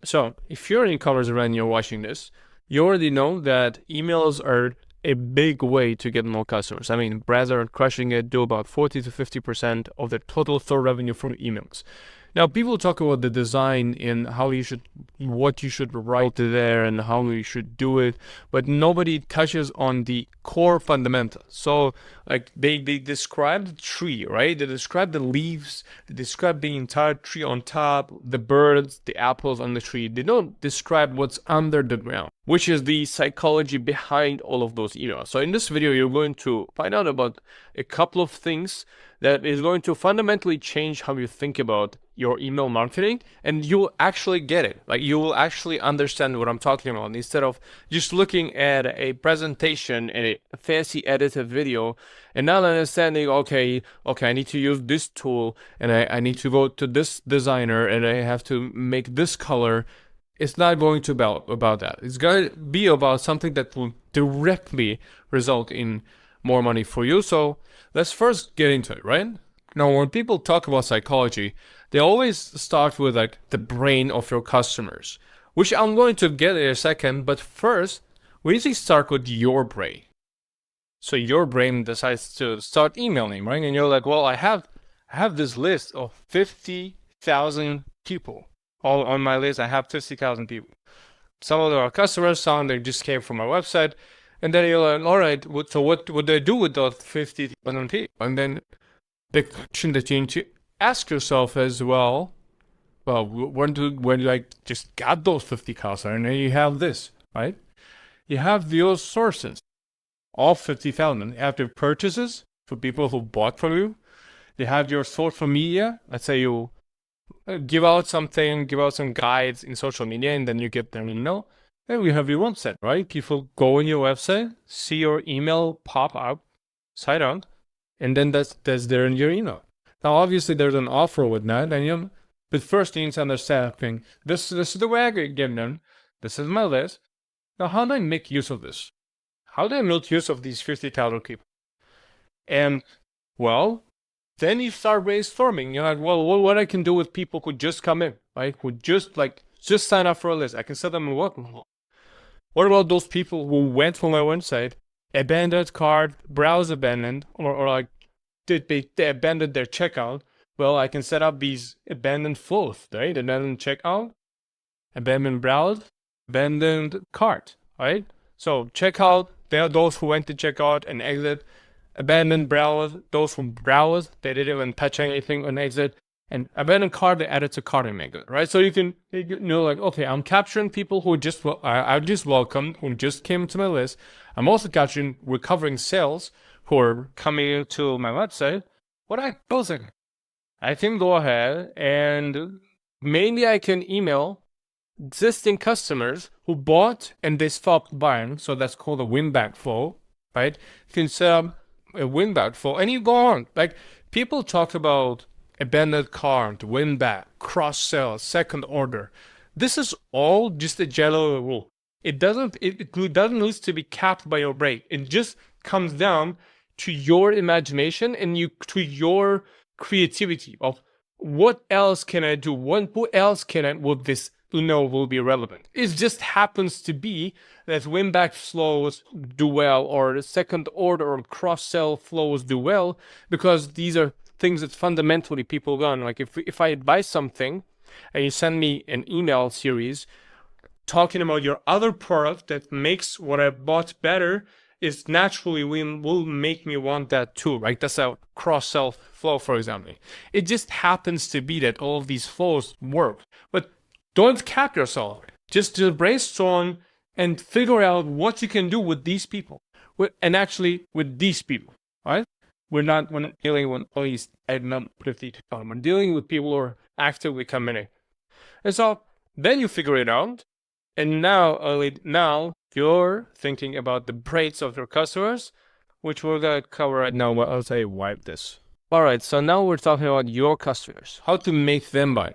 So if you're an e-commerce brand and you're watching this, you already know that emails are a big way to get more customers. I mean, brands are crushing it, do about 40 to 50% of their total store revenue from emails. Now, people talk about the design and what you should write there and how you should do it, but nobody touches on the core fundamentals. So, like they describe the tree, right? They describe the leaves, they describe the entire tree on top, the birds, the apples on the tree. They don't describe what's under the ground, which is the psychology behind all of those emails. So, in this video, you're going to find out about a couple of things that is going to fundamentally change how you think about your email marketing, and you'll actually get it. Like, you will actually understand what I'm talking about instead of just looking at a presentation and a fancy edited video and not understanding, okay, I need to use this tool and I need to go to this designer and I have to make this color. It's not going to be about that. It's going to be about something that will directly result in more money for you. So let's first get into it, right? Now, when people talk about psychology, they always start with like the brain of your customers, which I'm going to get in a second. But first, we usually start with your brain. So your brain decides to start emailing, right? And you're like, well, I have this list of 50,000 people. All on my list, I have 50,000 people. Some of them are customers, some they just came from my website. And then you're like, all right, so what would I do with those 50,000 people? And then the question that you need to ask yourself as well, when do I just got those 50,000? And then you have this, right? You have your sources, all 50,000. You have your purchases for people who bought from you. You have your social media. Let's say you give out some guides in social media, and then you get them in email. Then we have your website, right? People go on your website, see your email pop up, sign on, and then that's there in your email. Now, obviously, there's an offer with that, and but first you need to understand, this is the way I give them. This is my list. Now, how do I make use of this? How do I make use of these 50,000 people? And, well, then you start brainstorming. You're like, well, what I can do with people who just come in, right? Who just sign up for a list. I can set them in what? What about those people who went from my website, abandoned cart, browse abandoned, or like they abandoned their checkout? Well, I can set up these abandoned flows, right? Abandoned checkout, abandoned browse, abandoned cart, right? So checkout, there are those who went to checkout and exit. Abandoned browse, those who browse, they didn't even touch anything on exit. And abandoned cart, they added to cart and make it, right? So you can, like, okay, I'm capturing people who I just welcomed, who just came to my list. I'm also capturing recovering sales who are coming to my website. What I posing? I can go ahead and maybe I can email existing customers who bought and they stopped buying. So that's called a win back flow, right? You can set up a win back flow and you go on. Like, people talk about abandoned cart, win back, cross sell, second order. This is all just a general rule. It doesn't need to be capped by your brain. It just comes down to your imagination and to your creativity of what else can I do? Who else can I with this will be relevant. It just happens to be that win back flows do well, or the second order or cross sell flows do well, because these are things that fundamentally people run. Like if I buy something and you send me an email series talking about your other product that makes what I bought better, is naturally will make me want that too, right? That's a cross-sell flow, for example. It just happens to be that all of these flows work. But don't cap yourself. Just brainstorm and figure out what you can do with these people. And actually with these people, right? We're not dealing with all these We're dealing with people who are actively coming in. And so then you figure it out. And now you're thinking about the brains of your customers, which we're going to cover right now. I'll say wipe this. All right, so now we're talking about your customers, how to make them buy.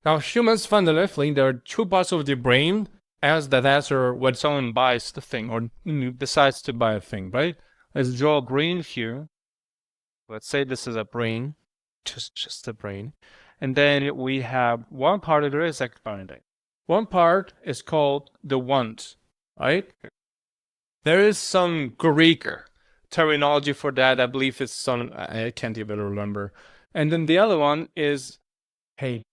Now, humans fundamentally, there are two parts of the brain as that answer when someone buys the thing or decides to buy a thing, right? Let's draw a brain here. Let's say this is a brain, just a brain. And then we have one part of it is expounding. One part is called the want, right? There is some Greek terminology for that. I believe it's some, I can't even remember. And then the other one is pain.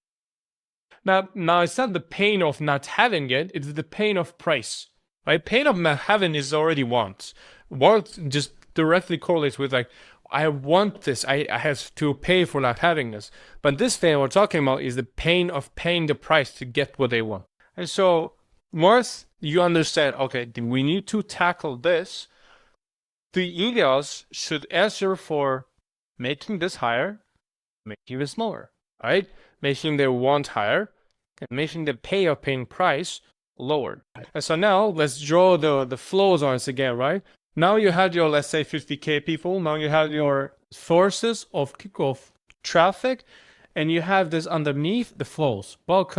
Now it's not the pain of not having it, it's the pain of price, right? Pain of not having is already want. Want just directly correlates with like, I want this, I have to pay for not having this. But this pain we're talking about is the pain of paying the price to get what they want. And so once you understand, okay, we need to tackle this, the emails should answer for making this higher, making this lower, right? Making their want higher, and making the pay of paying price lower. And so now let's draw the flows on us again, right? Now you have your, let's say 50K people. Now you have your sources of traffic, and you have this underneath the flows. Bulk,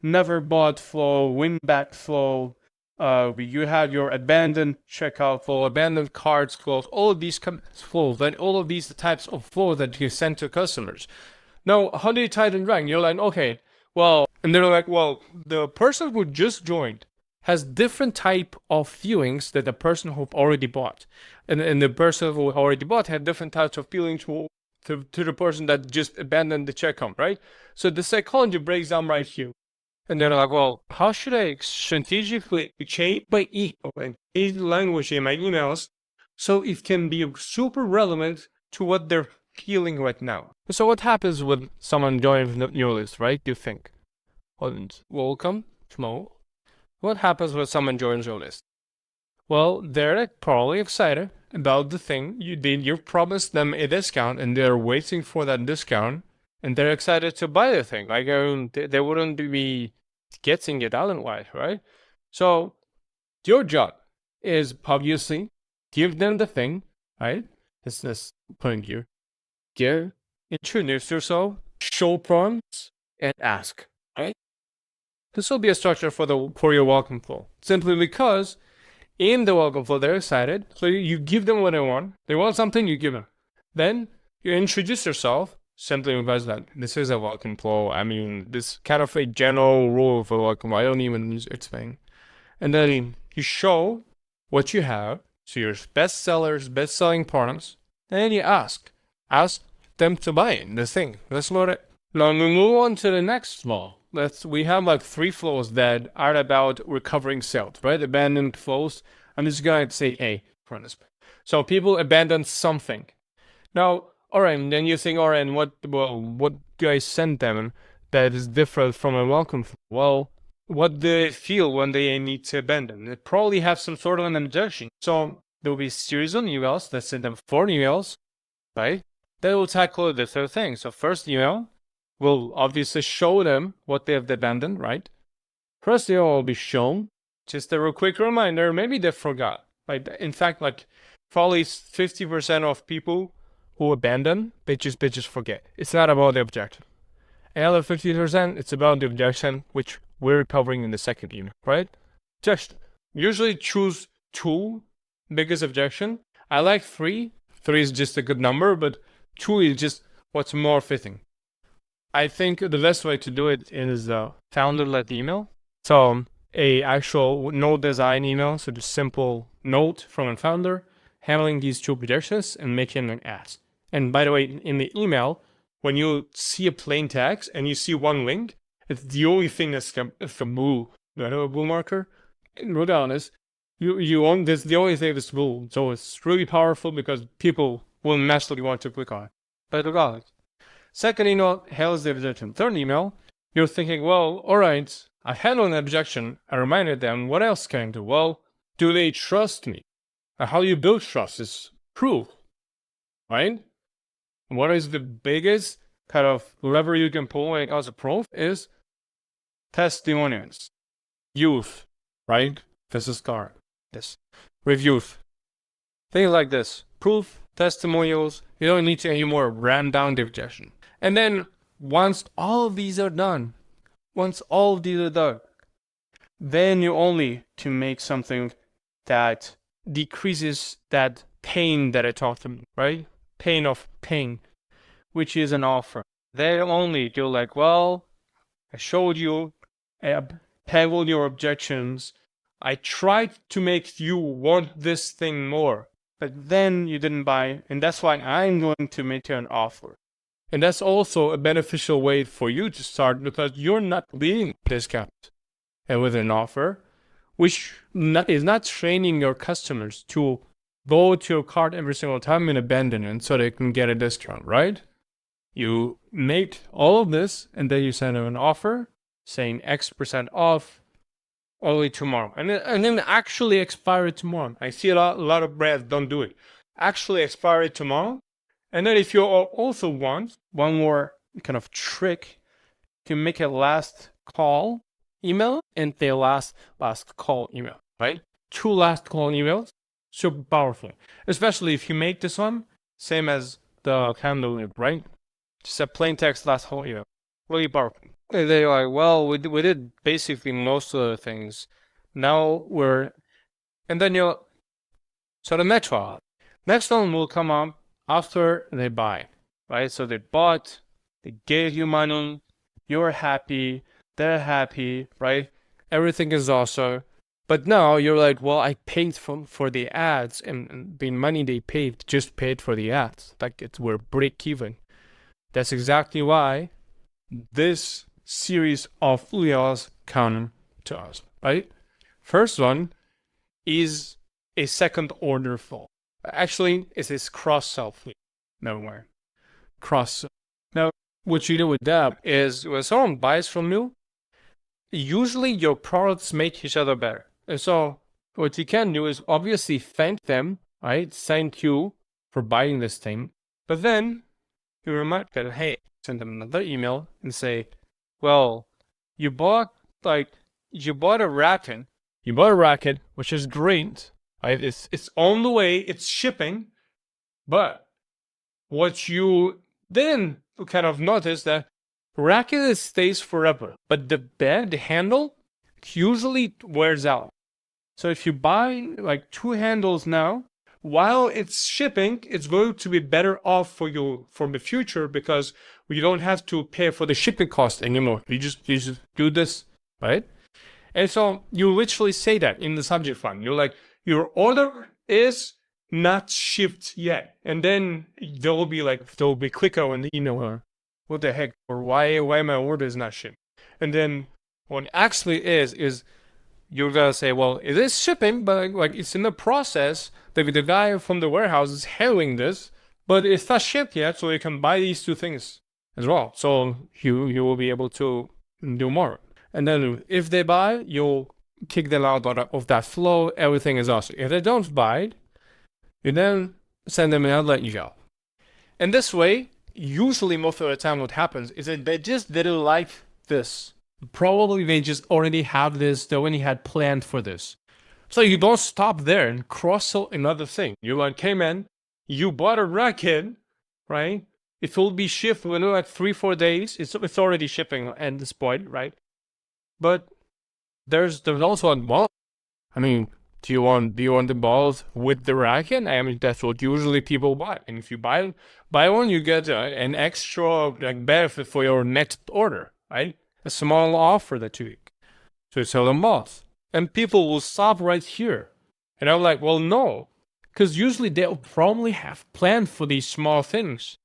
never bought flow, win back flow. You have your abandoned checkout flow, abandoned carts flows, all of these flows, and all of these types of flows that you send to customers. Now, how do you tie them rank? You're like, okay, well, and they're like, well, the person who just joined has different type of feelings than the person who already bought. And the person who already bought had different types of feelings to the person that just abandoned the checkout, right? So the psychology breaks down right here. And they're like, well, how should I strategically change my language in my emails so it can be super relevant to what they're feeling right now? So what happens when someone joins your list, right? You think, welcome, Schmo. What happens when someone joins your list? Well, they're probably excited about the thing. You promised them a discount, and they're waiting for that discount, and they're excited to buy the thing. Like, they wouldn't be getting it otherwise, right? So your job is obviously give them the thing, right? This point here. Introduce yourself, show prompts, and ask, right? This will be a structure for your welcome flow. Simply because in the welcome flow, they're excited. So you give them what they want. They want something, you give them. Then you introduce yourself, simply because that this is a welcome flow. I mean, this kind of a general rule for welcome. I don't even use its thing. And then you show what you have, so your best sellers, best selling products, and then you ask them to buy it, the thing. Let's load it. Now we move on to the next flow. We have like 3 flows that are about recovering sales, right? Abandoned flows. I'm just going to say A for this. So people abandon something. Now, alright, and then you think, alright, and what do I send them that is different from a welcome flow? Well, what do they feel when they need to abandon? They probably have some sort of an objection. So there will be a series of emails. Let's send them 4 emails, right? They will tackle the third thing. So first email will obviously show them what they have abandoned, right? First email will be shown. Just a real quick reminder, maybe they forgot. Like, in fact, like probably 50% of people who abandon, they just forget. It's not about the objection. Another 50%, it's about the objection, which we're covering in the second email, right? Just usually choose 2 biggest objection. I like 3. 3 is just a good number, but 2 is just what's more fitting. I think the best way to do it is founder-led email. So a actual no design email, so just simple note from a founder handling these 2 objections and making an ask. And by the way, in the email, when you see a plain text and you see 1 link, it's the only thing that's a blue, a blue marker. And regardless, you own this. The only thing that's blue, so it's really powerful because people will naturally want to click on it. But regardless, second email handles the objection. Third email, you're thinking, well, all right, I handled an objection. I reminded them. What else can I do? Well, do they trust me? How you build trust is proof, right? What is the biggest kind of lever you can pull when it comes to proof is testimonials. Youth, right? This is card. This. Reviews. Things like this. Proof, testimonials. You don't need to anymore ram down the objection. And then once all of these are done, then you only to make something that decreases that pain that I talked about, right? Pain of pain, which is an offer. They only do like, well, I showed you handle your objections. I tried to make you want this thing more, but then you didn't buy, and that's why I'm going to make you an offer. And that's also a beneficial way for you to start because you're not leading with discount and with an offer, which is not training your customers to go to your cart every single time and abandon it so they can get a discount, right? You make all of this and then you send them an offer saying X% off only tomorrow. And then actually expire it tomorrow. I see a lot of brands don't do it. Actually expire it tomorrow. And then if you also want one more kind of trick to make a last call email and the last call email, right? 2 last call emails, super powerful. Especially if you make this one, same as the candle, right? Just a plain text last call email. Really powerful. They're like, well, we did basically most of the things. Now and then so the next one will come up after they buy, right? So they bought, they gave you money, you're happy, they're happy, right? Everything is awesome. But now you're like, well, I paid for the ads, and the money they paid just paid for the ads. Like we're break even. That's exactly why this series of flaws come to us, right? First one is a second order flow. Actually, it's this cross-sell fee. Never mind. Cross-sell. Now, what you do with that is when someone buys from you, usually your products make each other better. And so what you can do is obviously thank them, right? Thank you for buying this thing. But then you remind them, hey, send them another email and say, well, you bought a racket. You bought a racket, which is great. Right? It's on the way, it's shipping. But what you then kind of notice that racket stays forever, but the handle usually wears out. So if you buy like 2 handles now, while it's shipping, it's going to be better off for you for the future because you don't have to pay for the shipping cost anymore. You just do this, right? And so you literally say that in the subject line. You're like, your order is not shipped yet. And then they'll be clicker on the email or what the heck, or why my order is not shipped. And then what actually is you're gonna say, well, it is shipping, but like it's in the process. The guy from the warehouse is handling this, but it's not shipped yet, so you can buy these 2 things as well. So you will be able to do more. And then if they buy, you'll kick them out of that flow. Everything is awesome. If they don't buy, you then send them an outlet email. And this way, usually most of the time what happens is that they just didn't like this. Probably they just already have this, they already had planned for this. So you don't stop there and cross-sell another thing. You're like, hey man, you bought a racket, right? It will be shipped within like 3-4 days. It's already shipping at this point, right? But there's also a ball. I mean, do you want the balls with the racket? I mean, that's what usually people buy. And if you buy one, you get an extra benefit for your next order, right? A small offer that you sell them balls. And people will stop right here. And I'm like, well, no. Because usually they'll probably have planned for these small things.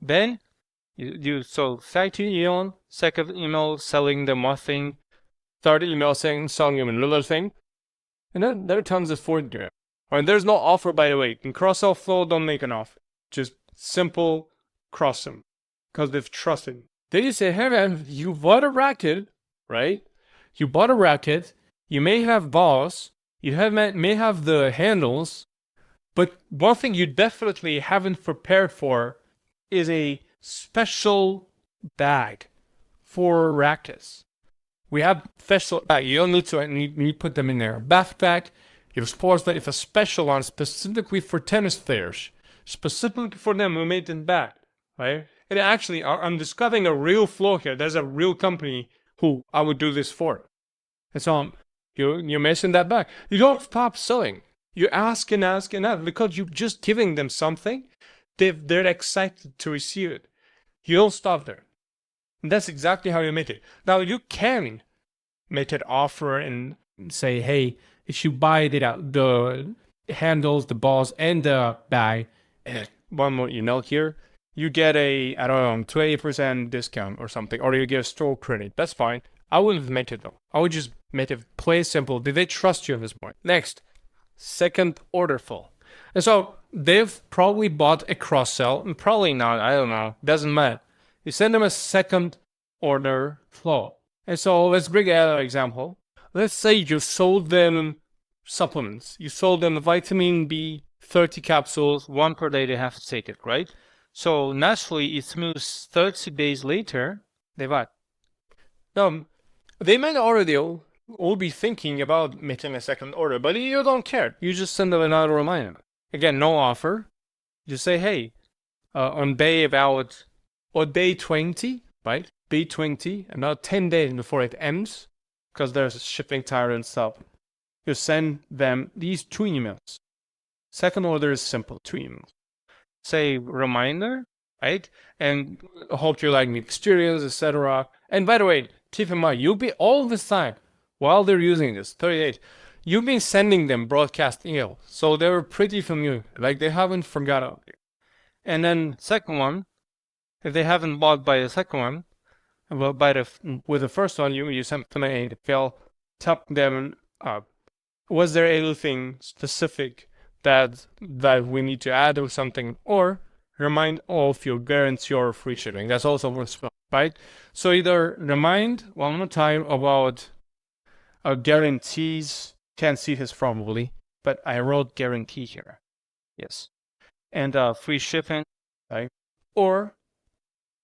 Then, so thank you, Elon. Second email selling them one thing. Third email selling them another thing. And then there comes the fourth gram. And there's no offer, by the way. In cross-sell flow, don't make an offer. Just simple cross them. Because they've trusted. Then you say, hey man, you bought a racket, right? You bought a racket. You may have balls. You may have the handles. But one thing you definitely haven't prepared for is a special bag for rackets. We have special bag. You don't need to put them in there. Backpack, you have sports bag. If a special one specifically for tennis players, specifically for them, we made them back, right? And actually, I'm discovering a real flow here. There's a real company who I would do this for. And so you mentioned that back. You don't stop selling. You ask and ask and ask because you're just giving them something. They're excited to receive it. You don't stop there. And that's exactly how you make it. Now you can make an offer and say, hey, if you buy the handles, the balls, and the bag, and one more email here, you get a, I don't know, 20% discount or something, or you get a store credit. That's fine. I wouldn't make it though. I would just make it play simple. Did they trust you at this point? Next, second order flow. And so they've probably bought a cross sell, and probably not. I don't know. Doesn't matter. You send them a second order flow. And so let's bring another example. Let's say you sold them supplements. You sold them vitamin B, 30 capsules, one per day. They have to take it, right? So naturally, it moves 30 days later. They buy. They might already all be thinking about making a second order, but you don't care. You just send them another reminder. Again, no offer. You say, hey, on day 20, right? Day 20, another 10 days before it ends, because there's shipping time and stuff. You send them these 2 emails. Second order is simple, 2 emails. Say reminder, right? And hope you like the experience, etc. And by the way, keep in mind, you'll be all this time while they're using this, 30 days, you've been sending them broadcast email. So they're pretty familiar. Like they haven't forgotten. And then second one, if they haven't bought by the second one, well, with the first one, you sent them a fail, tap them up. Was there anything specific that we need to add or something? Or remind all of you guarantee or free shipping. That's also worth, right? So either remind one more time about guarantees. Can't see this probably, but I wrote guarantee here. Yes. And free shipping, right? Or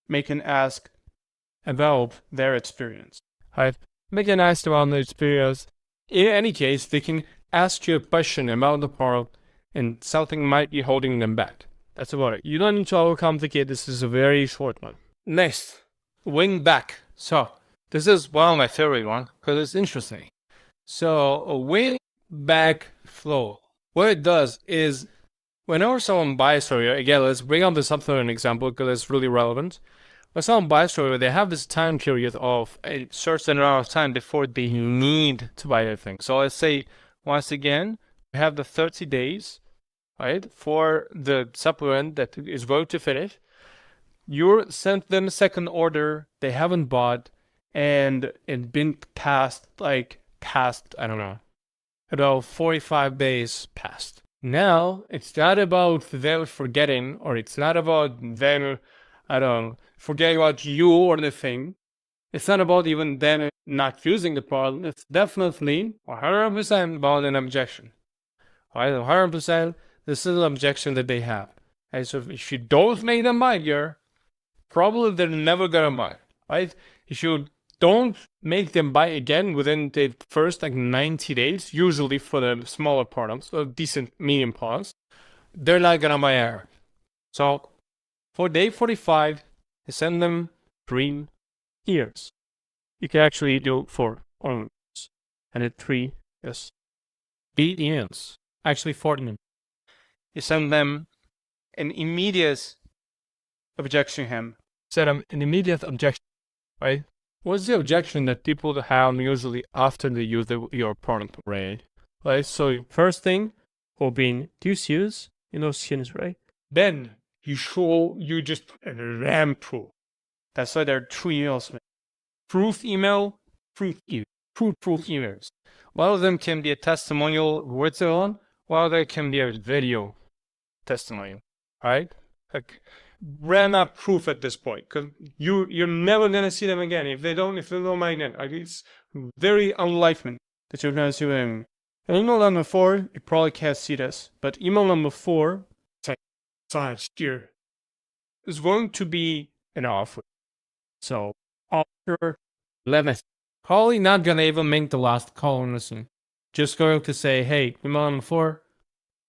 make an ask about their experience. Right? Make an ask about their experience. In any case, they can ask you a question about the product and something might be holding them back. That's about it. You don't need to overcomplicate. This is a very short one. Next, win back. So this is one of my favorite ones because it's interesting. So a win back flow. What it does is whenever someone buys from you, again, let's bring up the supplement example because it's really relevant. When someone buys from you, they have this time period of a certain amount of time before they need to buy anything. So let's say, once again, we have the 30 days, right, for the supplement that is going to finish. You sent them a second order, they haven't bought, and it's been past, I don't know, about 45 days past. Now, it's not about them forgetting, or it's not about them, forgetting about you or the thing. It's not about even them not using the product. It's definitely 100% about an objection. Right? 100%, this is an objection that they have. And so if you don't make them buy here, probably they're never gonna buy. Right? If you don't make them buy again within the first 90 days, usually for the smaller products, or decent medium products, they're not gonna buy air. So for day 45, you send them 3 years. You can actually do 4 only. And at 3, yes. 8 years. Actually 14. You send them an immediate objection him. Set them an immediate objection, right? What's the objection that people have usually after they use your product, right? Right. So first thing will be use, skins, right? Then you just ram through. That's why there are 3 emails. Proof email, proof emails. One of them can be a testimonial written on, while there can be a video testimonial, right? Like ran up proof at this point, because you're never gonna see them again if they don't mind it. Like, it's very unlikely that you're gonna see them. And email number 4, you probably can't see this, but email number 4, here, is going to be an offer. So offer 11. Probably not gonna even make the last call on this one. Just going to say, hey, email number 4,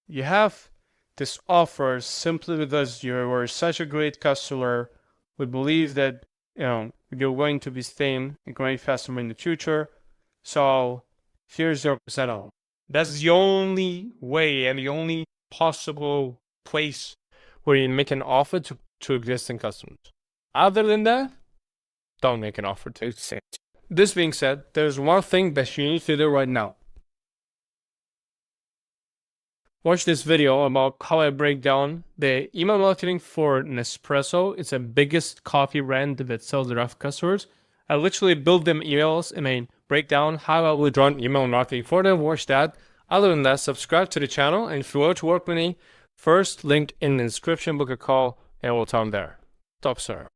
you have this offer simply because you were such a great customer. We believe that you're going to be staying a great customer in the future. So here's 0% off. That's the only way and the only possible place where you make an offer to existing customers. Other than that, don't make an offer to existing. This being said, there's one thing that you need to do right now. Watch this video about how I break down the email marketing for Nespresso. It's the biggest coffee brand that sells direct to customers. I literally build them emails and break down how I would run email marketing for them. Watch that. Other than that, subscribe to the channel, and if you want to work with me, first linked in the description, book a call and we'll talk there. Top sir.